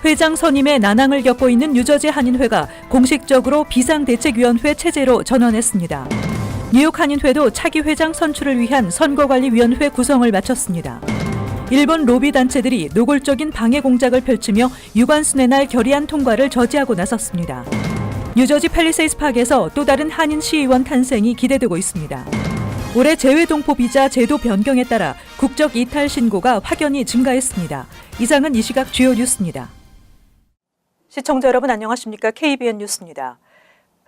회장 선임의 난항을 겪고 있는 뉴저지 한인회가 공식적으로 비상대책위원회 체제로 전환했습니다. 뉴욕 한인회도 차기 회장 선출을 위한 선거관리위원회 구성을 마쳤습니다. 일본 로비 단체들이 노골적인 방해 공작을 펼치며 유관순의 날 결의안 통과를 저지하고 나섰습니다. 뉴저지 팰리세이스 파크에서 또 다른 한인 시의원 탄생이 기대되고 있습니다. 올해 재외동포 비자 제도 변경에 따라 국적 이탈 신고가 확연히 증가했습니다. 이상은 이 시각 주요 뉴스입니다. 시청자 여러분 안녕하십니까? KBN 뉴스입니다.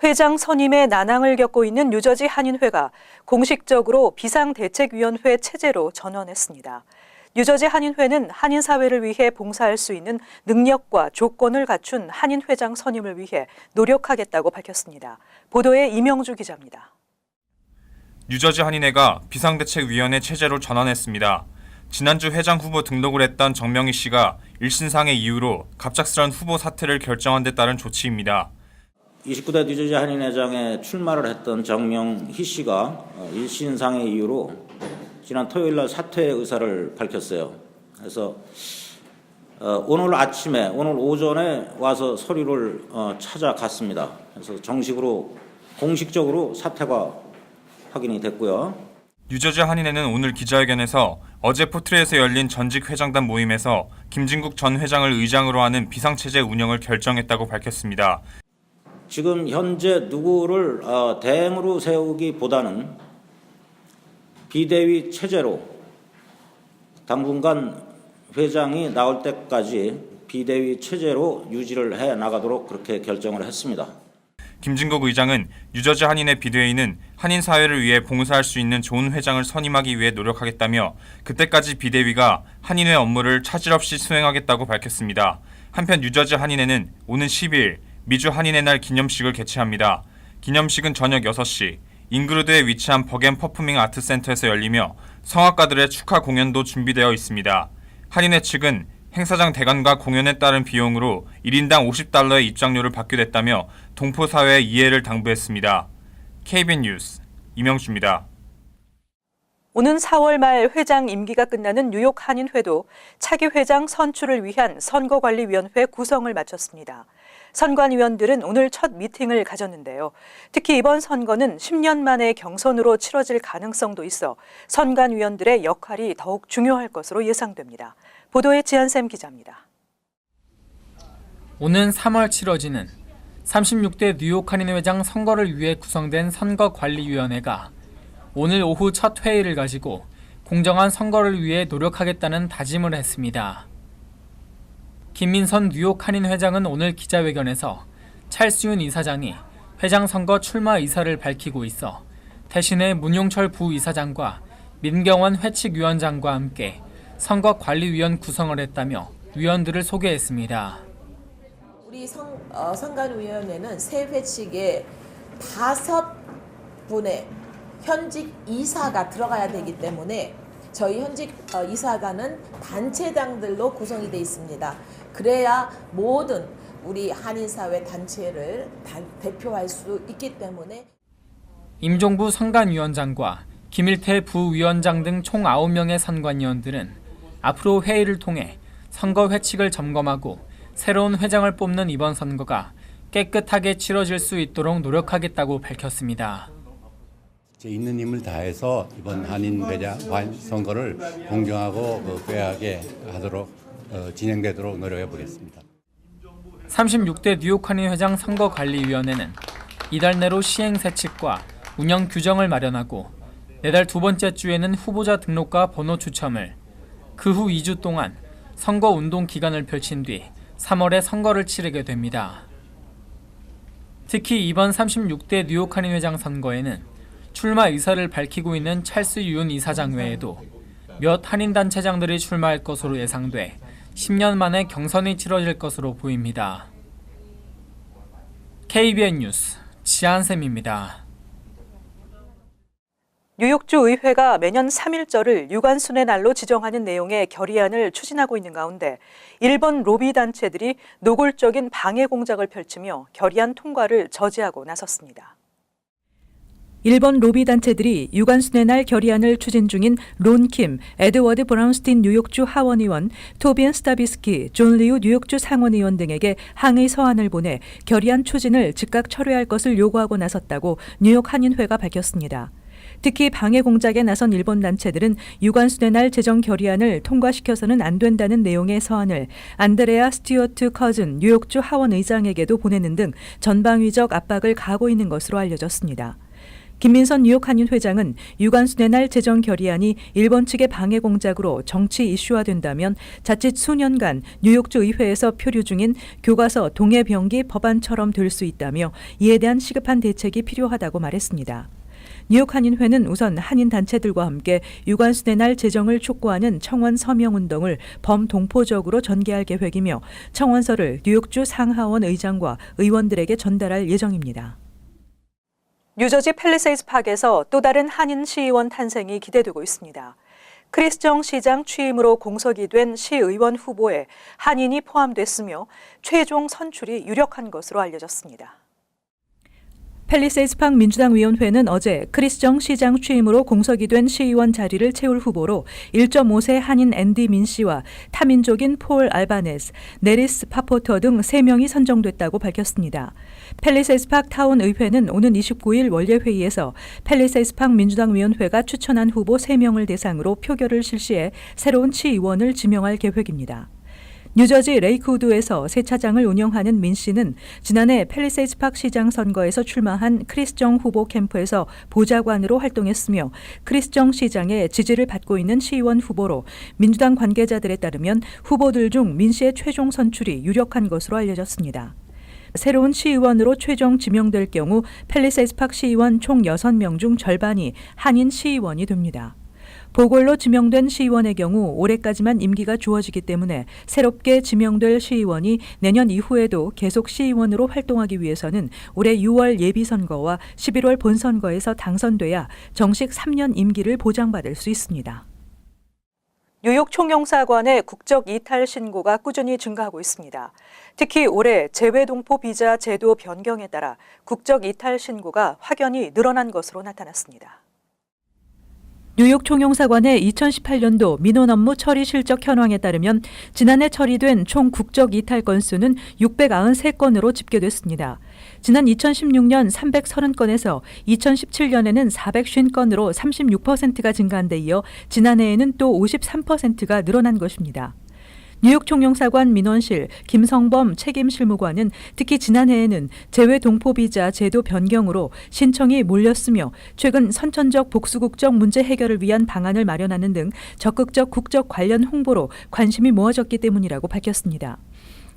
회장 선임의 난항을 겪고 있는 뉴저지 한인회가 공식적으로 비상대책위원회 체제로 전환했습니다. 뉴저지 한인회는 한인 사회를 위해 봉사할 수 있는 능력과 조건을 갖춘 한인 회장 선임을 위해 노력하겠다고 밝혔습니다. 보도에 이명주 기자입니다. 뉴저지 한인회가 비상대책위원회 체제로 전환했습니다. 지난주 회장 후보 등록을 했던 정명희 씨가 일신상의 이유로 갑작스런 후보 사퇴를 결정한 데 따른 조치입니다. 29대 뉴저지 한인회장에 출마를 했던 정명희 씨가 일신상의 이유로 지난 토요일 날 사퇴 의사를 밝혔어요. 그래서 오늘 오전에 와서 서류를 찾아갔습니다. 그래서 공식적으로 사퇴가 확인이 됐고요. 뉴저지 한인회는 오늘 기자회견에서 어제 포트리에서 열린 전직 회장단 모임에서 김진국 전 회장을 의장으로 하는 비상체제 운영을 결정했다고 밝혔습니다. 지금 현재 누구를 대행으로 세우기보다는 비대위 체제로 당분간 회장이 나올 때까지 비대위 체제로 유지를 해 나가도록 그렇게 결정을 했습니다. 김진국 의장은 뉴저지 한인회 비대위는 한인 사회를 위해 봉사할 수 있는 좋은 회장을 선임하기 위해 노력하겠다며 그때까지 비대위가 한인회 업무를 차질 없이 수행하겠다고 밝혔습니다. 한편 뉴저지 한인회는 오는 10일 미주 한인회 날 기념식을 개최합니다. 기념식은 저녁 6시 잉그루드에 위치한 버겐 퍼포밍 아트 센터에서 열리며 성악가들의 축하 공연도 준비되어 있습니다. 한인회 측은 행사장 대관과 공연에 따른 비용으로 1인당 $50의 입장료를 받게 됐다며 동포 사회의 이해를 당부했습니다. KBN 뉴스 이명주입니다. 오는 4월 말 회장 임기가 끝나는 뉴욕 한인회도 차기 회장 선출을 위한 선거관리위원회 구성을 마쳤습니다. 선관위원들은 오늘 첫 미팅을 가졌는데요. 특히 이번 선거는 10년 만의 경선으로 치러질 가능성도 있어 선관위원들의 역할이 더욱 중요할 것으로 예상됩니다. 보도에 지한샘 기자입니다. 오는 3월 치러지는 36대 뉴욕 한인회장 선거를 위해 구성된 선거관리위원회가 오늘 오후 첫 회의를 가지고 공정한 선거를 위해 노력하겠다는 다짐을 했습니다. 김민선 뉴욕 한인회장은 오늘 기자회견에서 찰스윤 이사장이 회장 선거 출마 의사를 밝히고 있어 대신에 문용철 부이사장과 민경원 회칙위원장과 함께 선거관리위원 구성을 했다며 위원들을 소개했습니다. 우리 선관위원회는 새 회칙에 5분의 현직 이사가 들어가야 되기 때문에 저희 현직 이사가는 단체장들로 구성이 되어 있습니다. 그래야 모든 우리 한인사회 단체를 대표할 수 있기 때문에 임종부 선관위원장과 김일태 부위원장 등 총 9명의 선관위원들은 앞으로 회의를 통해 선거 회칙을 점검하고 새로운 회장을 뽑는 이번 선거가 깨끗하게 치러질 수 있도록 노력하겠다고 밝혔습니다. 있는 힘을 다해서 이번 한인 회장 선거를 공정하고 쾌하게 하도록 진행되도록 노력해 보겠습니다. 36대 뉴욕 한인회장 선거관리위원회는 이달 내로 시행세칙과 운영 규정을 마련하고 내달 두 번째 주에는 후보자 등록과 번호 추첨을, 그 후 2주 동안 선거운동 기간을 펼친 뒤 3월에 선거를 치르게 됩니다. 특히 이번 36대 뉴욕 한인회장 선거에는 출마 의사를 밝히고 있는 찰스윤 이사장 외에도 몇 한인단체장들이 출마할 것으로 예상돼 10년 만에 경선이 치러질 것으로 보입니다. KBN 뉴스 지한샘입니다. 뉴욕주 의회가 매년 3.1절을 유관순의 날로 지정하는 내용의 결의안을 추진하고 있는 가운데 일본 로비 단체들이 노골적인 방해 공작을 펼치며 결의안 통과를 저지하고 나섰습니다. 일본 로비 단체들이 유관순의 날 결의안을 추진 중인 론 킴, 에드워드 브라운스틴 뉴욕주 하원의원, 토비엔 스타비스키, 존 리우 뉴욕주 상원의원 등에게 항의 서한을 보내 결의안 추진을 즉각 철회할 것을 요구하고 나섰다고 뉴욕 한인회가 밝혔습니다. 특히 방해 공작에 나선 일본 단체들은 유관순의 날 제정 결의안을 통과시켜서는 안 된다는 내용의 서한을 안드레아 스튜어트 커즌 뉴욕주 하원 의장에게도 보내는 등 전방위적 압박을 가하고 있는 것으로 알려졌습니다. 김민선 뉴욕 한인 회장은 유관순의 날 제정 결의안이 일본 측의 방해 공작으로 정치 이슈화된다면 자칫 수년간 뉴욕주 의회에서 표류 중인 교과서 동해병기 법안처럼 될 수 있다며 이에 대한 시급한 대책이 필요하다고 말했습니다. 뉴욕 한인회는 우선 한인 단체들과 함께 유관순의 날 제정을 촉구하는 청원 서명 운동을 범동포적으로 전개할 계획이며 청원서를 뉴욕주 상하원 의장과 의원들에게 전달할 예정입니다. 뉴저지 팰리세이드 파크에서 또 다른 한인 시의원 탄생이 기대되고 있습니다. 크리스 정 시장 취임으로 공석이 된 시의원 후보에 한인이 포함됐으며 최종 선출이 유력한 것으로 알려졌습니다. 팰리세이드 파크 민주당 위원회는 어제 크리스 정 시장 취임으로 공석이 된 시의원 자리를 채울 후보로 1.5세 한인 앤디 민 씨와 타민족인 폴 알바네스, 네리스 파포터 등 3명이 선정됐다고 밝혔습니다. 팰리세이드 파크 타운 의회는 오는 29일 원래 회의에서 팰리세이드 파크 민주당 위원회가 추천한 후보 3명을 대상으로 표결을 실시해 새로운 시의원을 지명할 계획입니다. 뉴저지 레이크우드에서 세차장을 운영하는 민 씨는 지난해 팰리세이드 파크 시장 선거에서 출마한 크리스 정 후보 캠프에서 보좌관으로 활동했으며 크리스 정 시장의 지지를 받고 있는 시의원 후보로 민주당 관계자들에 따르면 후보들 중 민 씨의 최종 선출이 유력한 것으로 알려졌습니다. 새로운 시의원으로 최종 지명될 경우 팰리세이드 파크 시의원 총 6명 중 절반이 한인 시의원이 됩니다. 보궐로 지명된 시의원의 경우 올해까지만 임기가 주어지기 때문에 새롭게 지명될 시의원이 내년 이후에도 계속 시의원으로 활동하기 위해서는 올해 6월 예비선거와 11월 본선거에서 당선돼야 정식 3년 임기를 보장받을 수 있습니다. 뉴욕 총영사관의 국적 이탈 신고가 꾸준히 증가하고 있습니다. 특히 올해 재외동포 비자 제도 변경에 따라 국적 이탈 신고가 확연히 늘어난 것으로 나타났습니다. 뉴욕 총영사관의 2018년도 민원 업무 처리 실적 현황에 따르면 지난해 처리된 총 국적 이탈 건수는 693건으로 집계됐습니다. 지난 2016년 330건에서 2017년에는 450건으로 36%가 증가한 데 이어 지난해에는 또 53%가 늘어난 것입니다. 뉴욕 총영사관 민원실 김성범 책임실무관은 특히 지난해에는 재외동포비자 제도 변경으로 신청이 몰렸으며 최근 선천적 복수국적 문제 해결을 위한 방안을 마련하는 등 적극적 국적 관련 홍보로 관심이 모아졌기 때문이라고 밝혔습니다.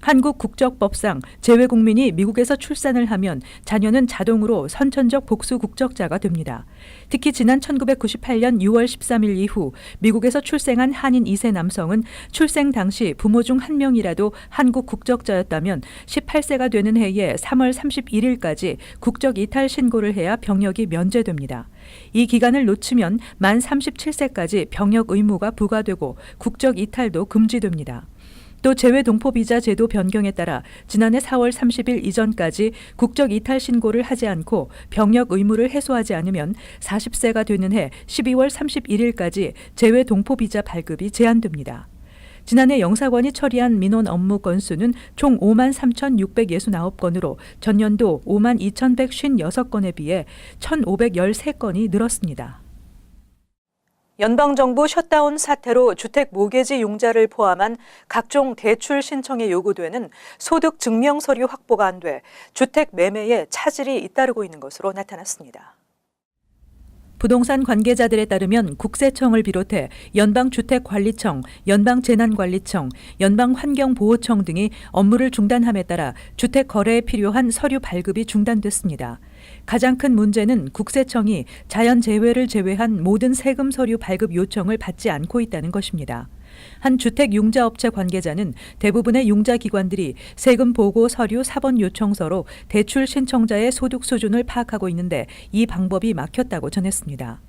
한국 국적법상 재외국민이 미국에서 출산을 하면 자녀는 자동으로 선천적 복수 국적자가 됩니다. 특히 지난 1998년 6월 13일 이후 미국에서 출생한 한인 2세 남성은 출생 당시 부모 중 한 명이라도 한국 국적자였다면 18세가 되는 해에 3월 31일까지 국적 이탈 신고를 해야 병역이 면제됩니다. 이 기간을 놓치면 만 37세까지 병역 의무가 부과되고 국적 이탈도 금지됩니다. 또 재외동포비자 제도 변경에 따라 지난해 4월 30일 이전까지 국적 이탈 신고를 하지 않고 병역 의무를 해소하지 않으면 40세가 되는 해 12월 31일까지 재외동포비자 발급이 제한됩니다. 지난해 영사관이 처리한 민원 업무 건수는 총 53,669건으로 전년도 52,156건에 비해 1,513건이 늘었습니다. 연방정부 셧다운 사태로 주택 모기지 융자를 포함한 각종 대출 신청에 요구되는 소득 증명 서류 확보가 안 돼 주택 매매에 차질이 잇따르고 있는 것으로 나타났습니다. 부동산 관계자들에 따르면 국세청을 비롯해 연방주택관리청, 연방재난관리청, 연방환경보호청 등이 업무를 중단함에 따라 주택 거래에 필요한 서류 발급이 중단됐습니다. 가장 큰 문제는 국세청이 자연재해를 제외한 모든 세금 서류 발급 요청을 받지 않고 있다는 것입니다. 한 주택융자업체 관계자는 대부분의 융자기관들이 세금 보고 서류 사본 요청서로 대출 신청자의 소득 수준을 파악하고 있는데 이 방법이 막혔다고 전했습니다.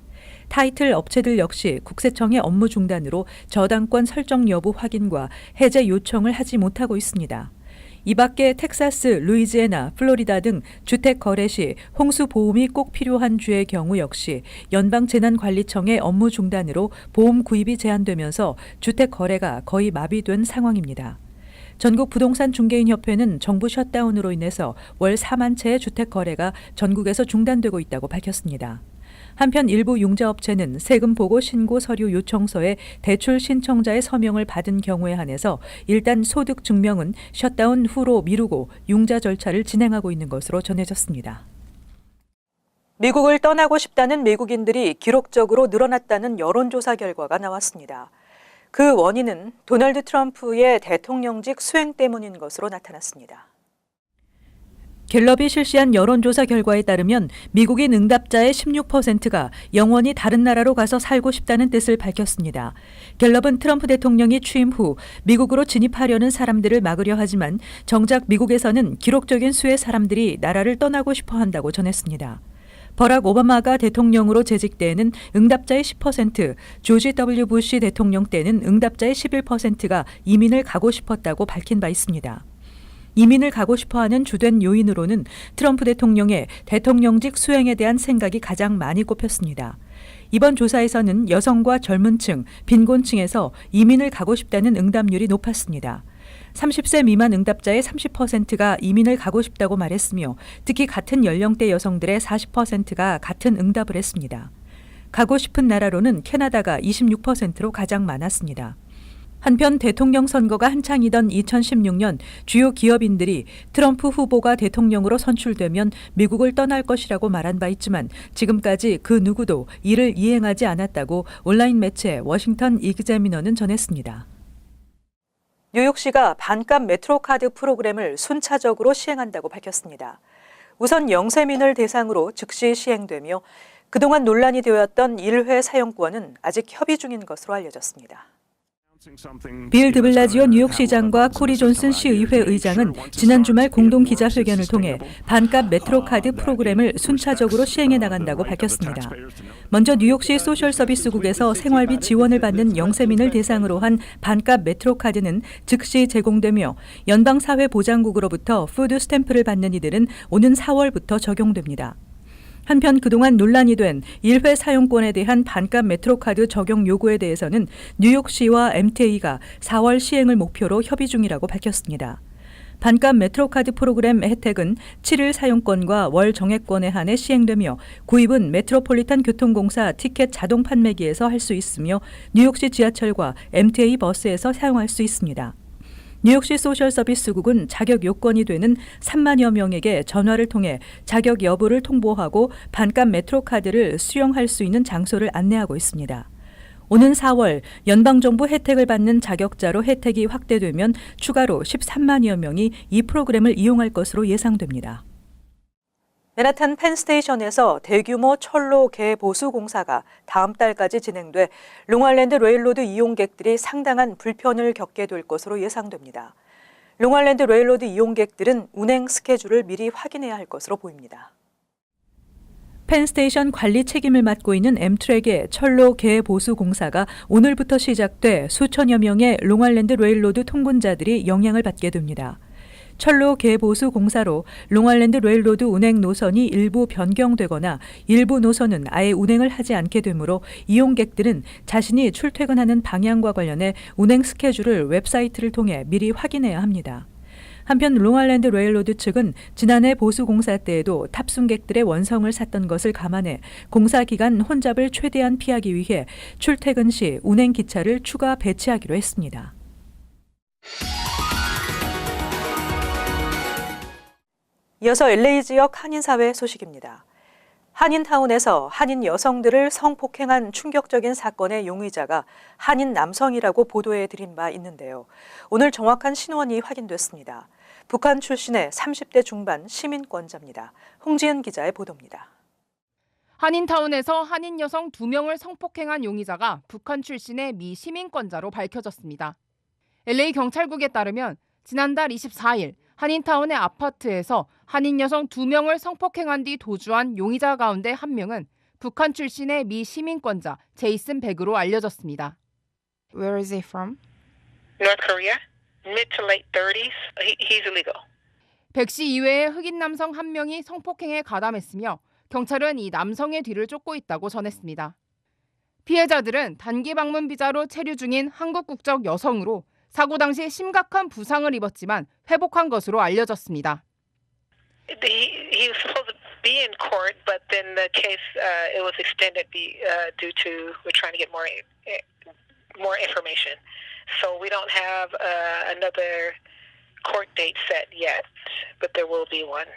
타이틀 업체들 역시 국세청의 업무 중단으로 저당권 설정 여부 확인과 해제 요청을 하지 못하고 있습니다. 이 밖에 텍사스, 루이지애나, 플로리다 등 주택 거래 시 홍수 보험이 꼭 필요한 주의 경우 역시 연방재난관리청의 업무 중단으로 보험 구입이 제한되면서 주택 거래가 거의 마비된 상황입니다. 전국 부동산 중개인 협회는 정부 셧다운으로 인해서 월 4만 채의 주택 거래가 전국에서 중단되고 있다고 밝혔습니다. 한편 일부 융자업체는 세금 보고 신고 서류 요청서에 대출 신청자의 서명을 받은 경우에 한해서 일단 소득 증명은 셧다운 후로 미루고 융자 절차를 진행하고 있는 것으로 전해졌습니다. 미국을 떠나고 싶다는 미국인들이 기록적으로 늘어났다는 여론조사 결과가 나왔습니다. 그 원인은 도널드 트럼프의 대통령직 수행 때문인 것으로 나타났습니다. 갤럽이 실시한 여론조사 결과에 따르면 미국인 응답자의 16%가 영원히 다른 나라로 가서 살고 싶다는 뜻을 밝혔습니다. 갤럽은 트럼프 대통령이 취임 후 미국으로 진입하려는 사람들을 막으려 하지만 정작 미국에서는 기록적인 수의 사람들이 나라를 떠나고 싶어 한다고 전했습니다. 버락 오바마가 대통령으로 재직 때에는 응답자의 10%, 조지 W. 부시 대통령 때는 응답자의 11%가 이민을 가고 싶었다고 밝힌 바 있습니다. 이민을 가고 싶어하는 주된 요인으로는 트럼프 대통령의 대통령직 수행에 대한 생각이 가장 많이 꼽혔습니다. 이번 조사에서는 여성과 젊은 층, 빈곤층에서 이민을 가고 싶다는 응답률이 높았습니다. 30세 미만 응답자의 30%가 이민을 가고 싶다고 말했으며 특히 같은 연령대 여성들의 40%가 같은 응답을 했습니다. 가고 싶은 나라로는 캐나다가 26%로 가장 많았습니다. 한편 대통령 선거가 한창이던 2016년 주요 기업인들이 트럼프 후보가 대통령으로 선출되면 미국을 떠날 것이라고 말한 바 있지만 지금까지 그 누구도 이를 이행하지 않았다고 온라인 매체 워싱턴 익자미너는 전했습니다. 뉴욕시가 반값 메트로카드 프로그램을 순차적으로 시행한다고 밝혔습니다. 우선 영세민을 대상으로 즉시 시행되며 그동안 논란이 되었던 1회 사용권은 아직 협의 중인 것으로 알려졌습니다. 빌 드블라지오 뉴욕시장과 코리 존슨 시의회 의장은 지난 주말 공동 기자회견을 통해 반값 메트로카드 프로그램을 순차적으로 시행해 나간다고 밝혔습니다. 먼저 뉴욕시 소셜서비스국에서 생활비 지원을 받는 영세민을 대상으로 한 반값 메트로카드는 즉시 제공되며 연방사회보장국으로부터 푸드 스탬프를 받는 이들은 오는 4월부터 적용됩니다. 한편 그동안 논란이 된 1회 사용권에 대한 반값 메트로카드 적용 요구에 대해서는 뉴욕시와 MTA가 4월 시행을 목표로 협의 중이라고 밝혔습니다. 반값 메트로카드 프로그램 혜택은 7일 사용권과 월 정액권에 한해 시행되며 구입은 메트로폴리탄 교통공사 티켓 자동 판매기에서 할 수 있으며 뉴욕시 지하철과 MTA 버스에서 사용할 수 있습니다. 뉴욕시 소셜서비스국은 자격 요건이 되는 3만여 명에게 전화를 통해 자격 여부를 통보하고 반값 메트로카드를 수령할 수 있는 장소를 안내하고 있습니다. 오는 4월 연방정부 혜택을 받는 자격자로 혜택이 확대되면 추가로 13만여 명이 이 프로그램을 이용할 것으로 예상됩니다. 맨하탄 펜스테이션에서 대규모 철로 개보수 공사가 다음 달까지 진행돼 롱아일랜드 레일로드 이용객들이 상당한 불편을 겪게 될 것으로 예상됩니다. 롱아일랜드 레일로드 이용객들은 운행 스케줄을 미리 확인해야 할 것으로 보입니다. 펜스테이션 관리 책임을 맡고 있는 엠트랙의 철로 개보수 공사가 오늘부터 시작돼 수천여 명의 롱아일랜드 레일로드 통근자들이 영향을 받게 됩니다. 철로 개보수 공사로 롱아일랜드 레일로드 운행 노선이 일부 변경되거나 일부 노선은 아예 운행을 하지 않게 되므로 이용객들은 자신이 출퇴근하는 방향과 관련해 운행 스케줄을 웹사이트를 통해 미리 확인해야 합니다. 한편 롱아일랜드 레일로드 측은 지난해 보수 공사 때에도 탑승객들의 원성을 샀던 것을 감안해 공사 기간 혼잡을 최대한 피하기 위해 출퇴근 시 운행 기차를 추가 배치하기로 했습니다. 이어서 LA 지역 한인사회 소식입니다. 한인타운에서 한인 여성들을 성폭행한 충격적인 사건의 용의자가 한인 남성이라고 보도해 드린 바 있는데요. 오늘 정확한 신원이 확인됐습니다. 북한 출신의 30대 중반 시민권자입니다. 홍지은 기자의 보도입니다. 한인타운에서 한인 여성 2명을 성폭행한 용의자가 북한 출신의 미 시민권자로 밝혀졌습니다. LA 경찰국에 따르면 지난달 24일 한인타운의 아파트에서 한인 여성 2명을 성폭행한 뒤 도주한 용의자 가운데 1명은 북한 출신의 미 시민권자 제이슨 백으로 알려졌습니다. Where is he from? North Korea. mid to late 30s. He's illegal. 백 씨 이외의 흑인 남성 1명이 성폭행에 가담했으며 경찰은 이 남성의 뒤를 쫓고 있다고 전했습니다. 피해자들은 단기 방문 비자로 체류 중인 한국 국적 여성으로 사고 당시 심각한 부상을 입었지만 회복한 것으로 알려졌습니다. He was supposed to be in court, but then the case it was extended due to we're trying to get more information. So we don't have another court date set yet, but there will be one.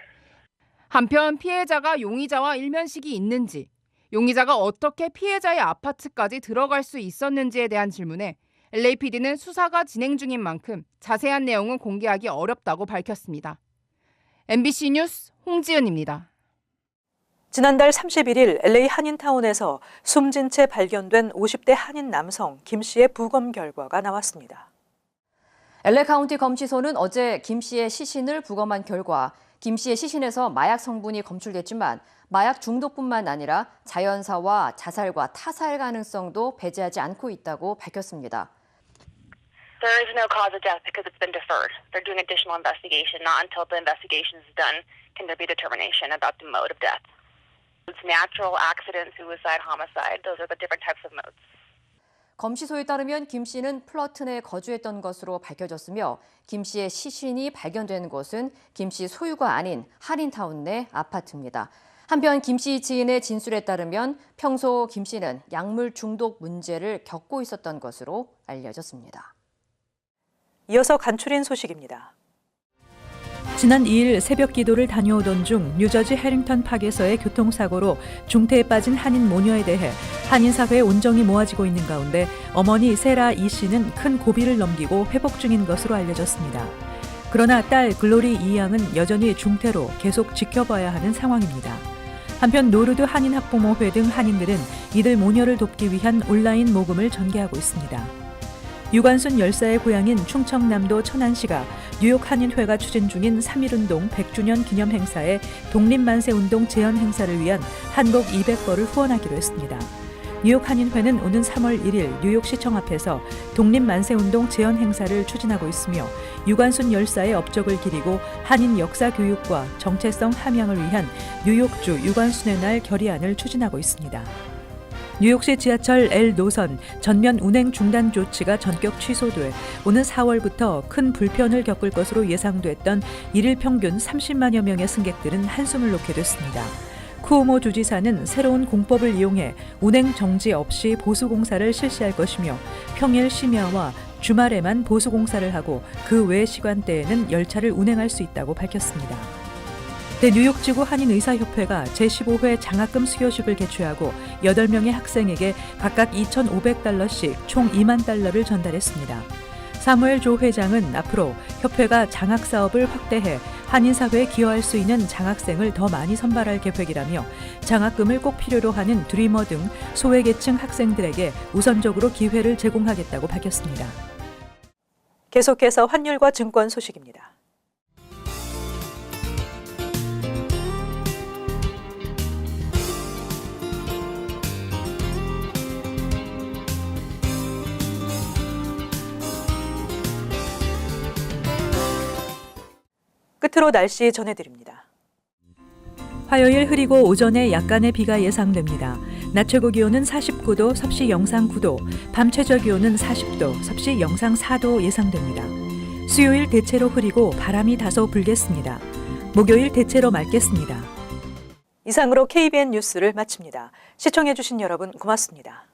한편 피해자가 용의자와 일면식이 있는지, 용의자가 어떻게 피해자의 아파트까지 들어갈 수 있었는지에 대한 질문에 LAPD는 수사가 진행 중인 만큼 자세한 내용은 공개하기 어렵다고 밝혔습니다. MBC 뉴스 홍지은입니다. 지난달 31일 LA 한인타운에서 숨진 채 발견된 50대 한인 남성 김 씨의 부검 결과가 나왔습니다. LA 카운티 검시소는 어제 김 씨의 시신을 부검한 결과 김 씨의 시신에서 마약 성분이 검출됐지만 마약 중독뿐만 아니라 자연사와 자살과 타살 가능성도 배제하지 않고 있다고 밝혔습니다. There is no cause of death because it's been deferred. They're doing additional investigation. Not until the investigation is done can there be determination about the mode of death. It's natural, accident, suicide, homicide. Those are the different types of modes. 검시소에 따르면 김 씨는 플러튼에 거주했던 것으로 밝혀졌으며 김 씨의 시신이 발견된 곳은 김 씨 소유가 아닌 한인타운 내 아파트입니다. 한편 김 씨 지인의 진술에 따르면 평소 김 씨는 약물 중독 문제를 겪고 있었던 것으로 알려졌습니다. 이어서 간추린 소식입니다. 지난 2일 새벽 기도를 다녀오던 중 뉴저지 해링턴 파크에서의 교통사고로 중태에 빠진 한인 모녀에 대해 한인사회에 온정이 모아지고 있는 가운데 어머니 세라 이 씨는 큰 고비를 넘기고 회복 중인 것으로 알려졌습니다. 그러나 딸 글로리 이 양은 여전히 중태로 계속 지켜봐야 하는 상황입니다. 한편 노르드 한인학부모회 등 한인들은 이들 모녀를 돕기 위한 온라인 모금을 전개하고 있습니다. 유관순 열사의 고향인 충청남도 천안시가 뉴욕 한인회가 추진 중인 3.1운동 100주년 기념 행사에 독립만세운동 재현 행사를 위한 한국 200벌을 후원하기로 했습니다. 뉴욕 한인회는 오는 3월 1일 뉴욕시청 앞에서 독립만세운동 재현 행사를 추진하고 있으며 유관순 열사의 업적을 기리고 한인 역사 교육과 정체성 함양을 위한 뉴욕주 유관순의 날 결의안을 추진하고 있습니다. 뉴욕시 지하철 L 노선 전면 운행 중단 조치가 전격 취소돼 오는 4월부터 큰 불편을 겪을 것으로 예상됐던 일일 평균 30만여 명의 승객들은 한숨을 놓게 됐습니다. 쿠오모 주지사는 새로운 공법을 이용해 운행 정지 없이 보수공사를 실시할 것이며 평일 심야와 주말에만 보수공사를 하고 그 외 시간대에는 열차를 운행할 수 있다고 밝혔습니다. 대뉴욕지구 한인의사협회가 제15회 장학금 수여식을 개최하고 8명의 학생에게 각각 $2,500씩 총 $2만 달러를 전달했습니다. 사무엘 조 회장은 앞으로 협회가 장학사업을 확대해 한인사회에 기여할 수 있는 장학생을 더 많이 선발할 계획이라며 장학금을 꼭 필요로 하는 드리머 등 소외계층 학생들에게 우선적으로 기회를 제공하겠다고 밝혔습니다. 계속해서 환율과 증권 소식입니다. 끝으로 날씨 전해드립니다. 화요일 흐리고 오전에 약간의 비가 예상됩니다. 낮 최고 기온은 49도, 섭씨 영상 9도, 밤 최저 기온은 40도, 섭씨 영상 4도 예상됩니다. 수요일 대체로 흐리고 바람이 다소 불겠습니다. 목요일 대체로 맑겠습니다. 이상으로 KBN 뉴스를 마칩니다. 시청해주신 여러분 고맙습니다.